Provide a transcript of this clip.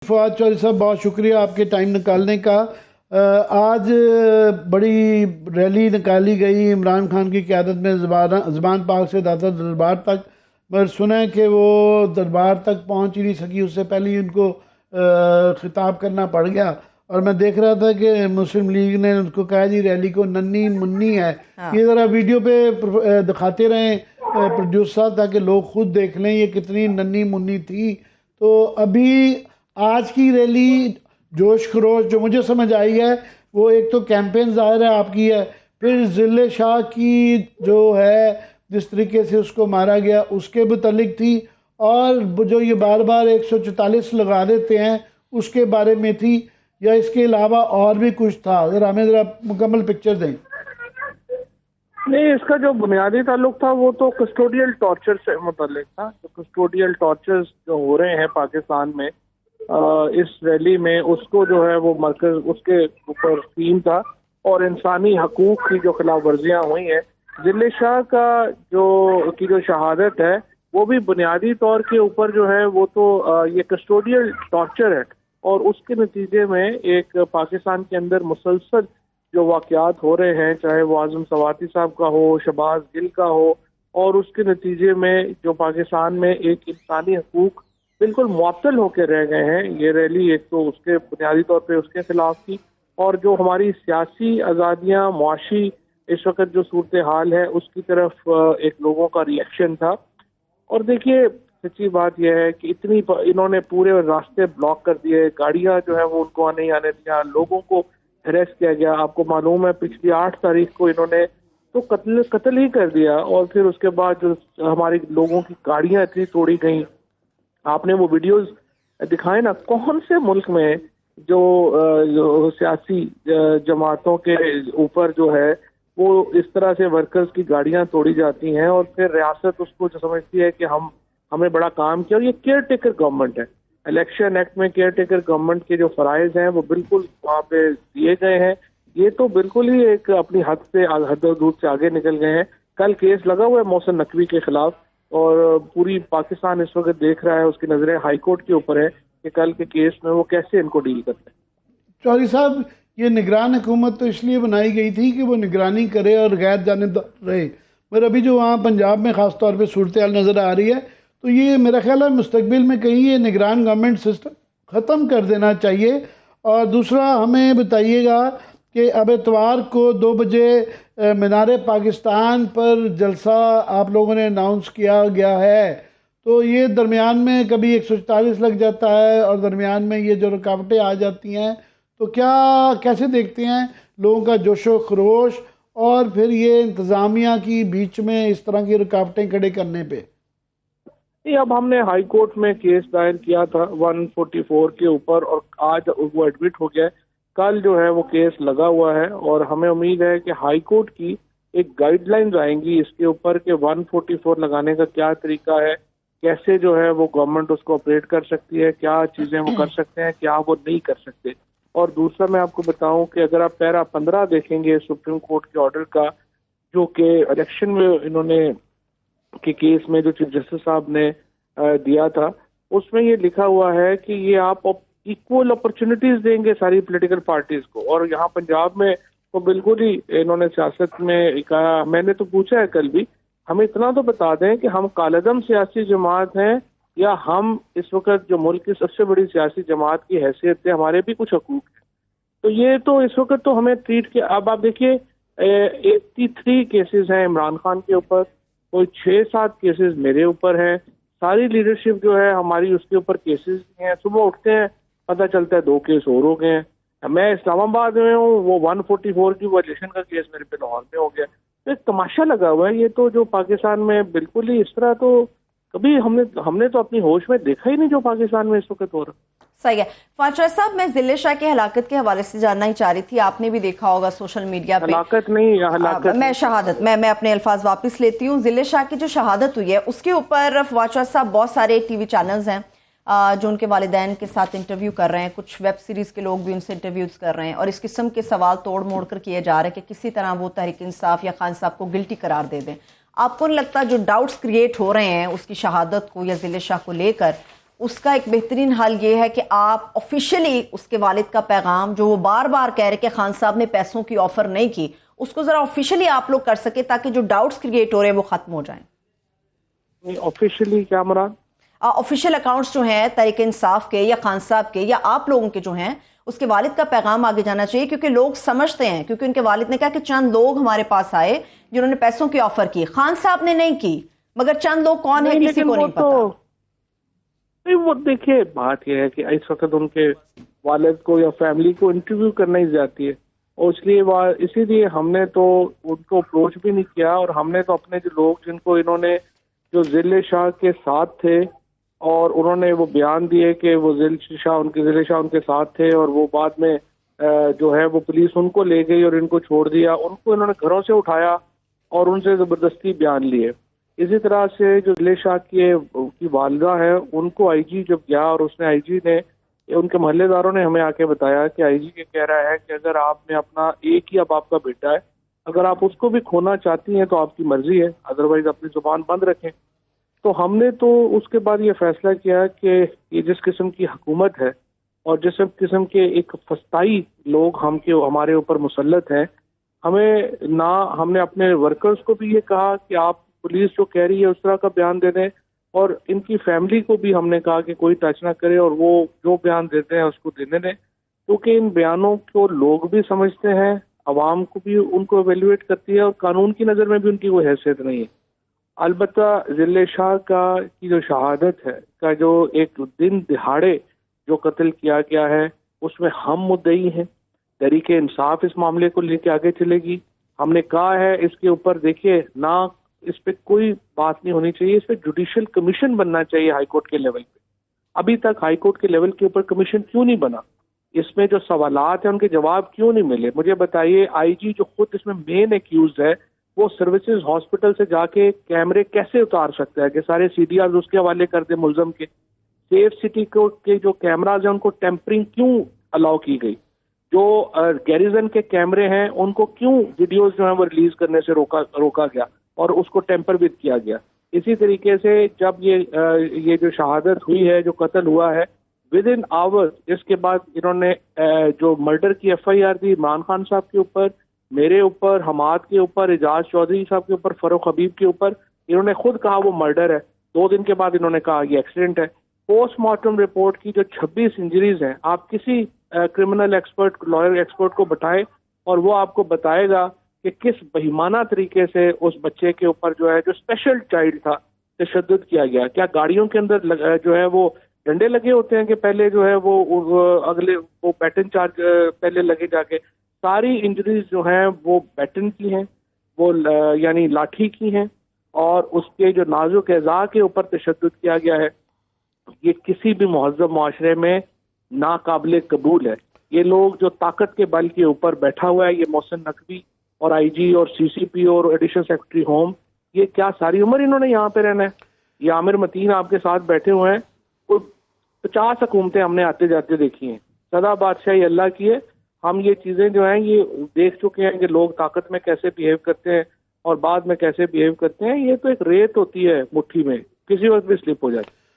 फवाद चौधरी साहब, बहुत शुक्रिया आपके टाइम निकालने का। आज बड़ी रैली निकाली गई इमरान खान की क़यादत में ज़बान पाक से दाता दरबार तक, मगर सुना है कि वो दरबार तक पहुंच ही नहीं सकी, उससे पहले ही उनको खिताब करना पड़ गया। और मैं देख रहा था कि मुस्लिम लीग ने उनको कहा जी रैली को नन्ही मुन्नी है। हाँ। ये ज़रा वीडियो पे दिखाते रहें प्रोड्यूसर, ताकि लोग खुद देख लें ये कितनी नन्ही मुन्नी थी। तो अभी आज की रैली जोश खरोश जो मुझे समझ आई है, वो एक तो कैंपेन ज़ाहिर है आपकी है, फिर ज़िले शाह की जो है जिस तरीके से उसको मारा गया उसके मुतल्लिक थी, और जो ये बार बार 144 लगा देते हैं उसके बारे में थी, या इसके अलावा और भी कुछ था? अगर हमें ज़रा मुकम्मल पिक्चर दें। नहीं, इसका जो बुनियादी ताल्लुक था वो तो कस्टोडियल टॉर्चर से मुतल्लिक था। जो कस्टोडियल टॉर्चर्स जो हो रहे हैं पाकिस्तान में इस रैली में, उसको जो है वो मरकज उसके ऊपर थीम था, और इंसानी हकूक की जो खिलाफ वर्जियाँ हुई हैं, ज़िले शाह का जो शहादत है वो भी बुनियादी तौर के ऊपर जो है वो तो ये कस्टोडियल टॉर्चर है, और उसके नतीजे में एक पाकिस्तान के अंदर मुसलसल जो वाक़यात हो रहे हैं, चाहे वो आज़म सवाती साहब का हो, शहबाज गिल का हो, और उसके नतीजे में जो पाकिस्तान में एक इंसानी हकूक बिल्कुल मुअत्तल होकर रह गए हैं। ये रैली एक तो उसके बुनियादी तौर पे उसके खिलाफ थी, और जो हमारी सियासी आज़ादियाँ, मुआशी इस वक्त जो सूरत हाल है उसकी तरफ एक लोगों का रिएक्शन था। और देखिए, सच्ची बात यह है कि इन्होंने पूरे रास्ते ब्लॉक कर दिए, गाड़ियाँ जो है वो उनको नहीं आने दिया, लोगों को अरेस्ट किया गया। आपको मालूम है पिछली 8 तारीख को इन्होंने तो कत्ल ही कर दिया, और फिर उसके बाद जो हमारे लोगों की गाड़ियाँ इतनी तोड़ी गई। आपने वो वीडियोस दिखाए ना, कौन से मुल्क में जो सियासी जमातों के ऊपर जो है वो इस तरह से वर्कर्स की गाड़ियां तोड़ी जाती हैं, और फिर रियासत उसको जो समझती है कि हमें बड़ा काम किया। और ये केयर टेकर गवर्नमेंट है। इलेक्शन एक्ट में केयर टेकर गवर्नमेंट के जो फराइज हैं वो बिल्कुल वहाँ पे दिए गए हैं। ये तो बिल्कुल ही एक अपनी हद से हद से आगे निकल गए हैं। कल केस लगा हुआ है मोहसिन नकवी के खिलाफ, और पूरी पाकिस्तान इस वक्त देख रहा है, उसकी नजरें हाई कोर्ट के ऊपर है कि कल के केस में वो कैसे इनको डील करते हैं। चौधरी साहब, ये निगरान हुकूमत तो इसलिए बनाई गई थी कि वो निगरानी करे और गैर जानिबदार रहे, मगर अभी जो वहाँ पंजाब में ख़ास तौर पे सूरत हाल नज़र आ रही है, तो ये मेरा ख्याल है मुस्तकबिल में कहीं ये निगरान गवर्नमेंट सिस्टम ख़त्म कर देना चाहिए। और दूसरा, हमें बताइएगा कि अब इतवार को 2 बजे मीनार पाकिस्तान पर जलसा आप लोगों ने अनाउंस किया गया है, तो ये दरमियान में कभी 144 लग जाता है और दरमियान में ये जो रुकावटें आ जाती हैं, तो कैसे देखते हैं लोगों का जोशो खरोश और फिर ये इंतज़ामिया की बीच में इस तरह की रुकावटें खड़े करने पे? अब हमने हाई कोर्ट में केस दायर किया था 144 के ऊपर, और आज वो एडमिट हो गया। कल जो है वो केस लगा हुआ है, और हमें उम्मीद है कि हाई कोर्ट की एक गाइडलाइंस आएंगी इसके ऊपर कि 144 लगाने का क्या तरीका है, कैसे जो है वो गवर्नमेंट उसको ऑपरेट कर सकती है, क्या चीज़ें वो कर सकते हैं, क्या वो नहीं कर सकते। और दूसरा मैं आपको बताऊं कि अगर आप पैरा 15 देखेंगे सुप्रीम कोर्ट के ऑर्डर का, जो कि इलेक्शन में इन्होंने के केस में जो चीफ जस्टिस साहब ने दिया था, उसमें ये लिखा हुआ है कि ये आप इक्वल अपॉर्चुनिटीज देंगे सारी पॉलिटिकल पार्टीज को। और यहाँ पंजाब में तो बिल्कुल ही इन्होंने सियासत में कहा, मैंने तो पूछा है कल भी, हमें इतना तो बता दें कि हम कालदम सियासी जमात हैं या हम इस वक्त जो मुल्क की सबसे बड़ी सियासी जमात की हैसियत है, हमारे भी कुछ हकूक हैं। तो ये तो इस वक्त तो हमें ट्रीट किया। अब आप देखिए 83 केसेस हैं इमरान खान के ऊपर, कोई 6-7 केसेस मेरे ऊपर हैं, सारी लीडरशिप जो है हमारी उसके ऊपर केसेस हैं। सुबह उठते हैं पता चलता है 2 केस और हो गए हैं। मैं इस्लामाबाद में हूँ, वो 144 की वायलेशन का केस मेरे पे लाहौर में हो गया। तो एक तमाशा लगा हुआ है। ये तो जो पाकिस्तान में बिल्कुल ही इस तरह तो कभी हमने तो अपनी होश में देखा ही नहीं जो पाकिस्तान में इस वक्त हो रहा। सही है। फवाद चौधरी साहब, मैं ज़िले शाह की हलाकत के हवाले से जानना ही चाह रही थी। आपने भी देखा होगा सोशल मीडिया पे। हलाकत मैं अपने अल्फाज वापस लेती हूँ। ज़िले शाह की जो शहादत हुई है उसके ऊपर फवाद चौधरी साहब बहुत सारे टीवी चैनल्स हैं जो उनके वालिदैन के साथ इंटरव्यू कर रहे हैं, कुछ वेब सीरीज़ के लोग भी उनसे इंटरव्यूज़ कर रहे हैं, और इस किस्म के सवाल तोड़ मोड़ कर किए जा रहे हैं कि किसी तरह वो तहरीक इंसाफ या खान साहब को गिल्टी करार दे दें। आपको नहीं लगता जो डाउट्स क्रिएट हो रहे हैं उसकी शहादत को या ज़िले शाह को लेकर, اس کا ایک بہترین حل یہ ہے کہ آپ آفیشیلی اس کے والد کا پیغام جو وہ بار بار کہہ رہے کہ خان صاحب نے پیسوں کی آفر نہیں کی، اس کو ذرا آفیشیلی آپ لوگ کر سکے تاکہ جو ڈاؤٹس کریٹ ہو رہے ہیں وہ ختم ہو جائیں. آفیشیلی کیا مراد؟ آفیشیل اکاؤنٹس جو ہیں تحریک انصاف کے یا خان صاحب کے یا آپ لوگوں کے جو ہیں، اس کے والد کا پیغام آگے جانا چاہیے، کیونکہ لوگ سمجھتے ہیں، کیونکہ ان کے والد نے کہا کہ چند لوگ ہمارے پاس آئے جنہوں نے پیسوں کی آفر کی، خان صاحب نے نہیں کی، مگر چند لوگ کون ہیں کسی کو نہیں پتا. وہ دیکھیے بات یہ ہے کہ اس وقت ان کے والد کو یا فیملی کو انٹرویو کرنا ہی جاتی ہے، اور اسی لیے ہم نے تو ان کو اپروچ بھی نہیں کیا، اور ہم نے تو اپنے جو لوگ جن کو انہوں نے جو ذل شاہ کے ساتھ تھے اور انہوں نے وہ بیان دیے کہ وہ ذل شاہ ان کے ساتھ تھے، اور وہ بعد میں جو ہے وہ پولیس ان کو لے گئی اور ان کو چھوڑ دیا، ان کو انہوں نے گھروں سے اٹھایا اور ان سے زبردستی بیان لیے. اسی طرح سے جو ذل شاہ کی والدہ ہے، ان کو آئی جی جب گیا اور اس نے آئی جی نے ان کے محلے داروں نے ہمیں آ کے بتایا کہ آئی جی یہ کہہ رہا ہے کہ اگر آپ نے اپنا ایک ہی اب آپ کا بیٹا ہے، اگر آپ اس کو بھی کھونا چاہتی ہیں تو آپ کی مرضی ہے، ادروائز اپنی زبان بند رکھیں. تو ہم نے تو اس کے بعد یہ فیصلہ کیا کہ یہ جس قسم کی حکومت ہے اور جس قسم کے ایک فسطائی لوگ ہمارے اوپر مسلط ہیں، ہم نے اپنے ورکرز کو بھی یہ کہا کہ آپ پولیس جو کہہ رہی ہے اس طرح کا بیان دے دیں، اور ان کی فیملی کو بھی ہم نے کہا کہ کوئی ٹچ نہ کرے اور وہ جو بیان دیتے ہیں اس کو دینے دیں، کیونکہ ان بیانوں کو لوگ بھی سمجھتے ہیں، عوام کو بھی ان کو ایویلویٹ کرتی ہے، اور قانون کی نظر میں بھی ان کی کوئی حیثیت نہیں ہے. البتہ ذل شاہ کی جو شہادت ہے کا جو ایک دن دہاڑے جو قتل کیا گیا ہے، اس میں ہم مدعی ہیں. تحریک انصاف اس معاملے کو لے کے آگے چلے گی. ہم نے کہا ہے اس کے اوپر دیکھیے نہ اس پہ کوئی بات نہیں ہونی چاہیے، اس پہ جوڈیشل کمیشن بننا چاہیے ہائی کورٹ کے لیول پہ. ابھی تک ہائی کورٹ کے لیول کے اوپر کمیشن کیوں نہیں بنا؟ اس میں جو سوالات ہیں ان کے جواب کیوں نہیں ملے؟ مجھے بتائیے، آئی جی جو خود اس میں مین ایکیوزڈ ہے، وہ سروسز ہاسپٹل سے جا کے کیمرے کیسے اتار سکتا ہے کہ سارے سی ڈی آرز اس کے حوالے کر دے ملزم کے؟ سیف سٹی کے جو کیمراز ہیں ان کو ٹیمپرنگ کیوں الاؤ کی گئی؟ جو گیریزن کے کیمرے ہیں ان کو کیوں ویڈیوز جو ہیں وہ ریلیز کرنے سے روکا گیا اور اس کو ٹیمپر بھی کیا گیا؟ اسی طریقے سے جب یہ جو شہادت ہوئی ہے، جو قتل ہوا ہے، ود ان آور اس کے بعد انہوں نے جو مرڈر کی ایف آئی آر دی عمران خان صاحب کے اوپر، میرے اوپر، حماد کے اوپر، اعجاز چودھری صاحب کے اوپر، فاروق حبیب کے اوپر، انہوں نے خود کہا وہ مرڈر ہے. 2 دن کے بعد انہوں نے کہا یہ ایکسیڈنٹ ہے. پوسٹ مارٹم رپورٹ کی جو 26 انجریز ہیں، آپ کسی کرمنل ایکسپرٹ، لائر ایکسپرٹ کو بتائیں اور وہ آپ کو بتائے گا کہ کس بہیمانہ طریقے سے اس بچے کے اوپر جو ہے جو اسپیشل چائلڈ تھا تشدد کیا گیا. کیا گاڑیوں کے اندر جو ہے وہ ڈنڈے لگے ہوتے ہیں کہ پہلے جو ہے وہ بیٹن چارج پہلے لگے جا کے؟ ساری انجریز جو ہیں وہ بیٹن کی ہیں، وہ یعنی لاٹھی کی ہیں، اور اس کے جو نازک اعضاء کے اوپر تشدد کیا گیا ہے. یہ کسی بھی مہذب معاشرے میں ناقابل قبول ہے. یہ لوگ جو طاقت کے بل کے اوپر بیٹھا ہوا ہے، یہ محسن نقوی اور آئی جی اور سی سی پی اور ایڈیشنل سیکرٹری ہوم، یہ کیا ساری عمر انہوں نے یہاں پہ رہنا ہے؟ یہ عامر متین آپ کے ساتھ بیٹھے ہوئے ہیں، کوئی 50 حکومتیں ہم نے آتے جاتے دیکھی ہیں. سدا بادشاہی اللہ کی ہے. ہم یہ چیزیں جو ہیں یہ دیکھ چکے ہیں کہ لوگ طاقت میں کیسے بیہیو کرتے ہیں اور بعد میں کیسے بیہیو کرتے ہیں. یہ تو ایک ریت ہوتی ہے مٹھی میں، کسی وقت بھی سلپ ہو جاتی ہے.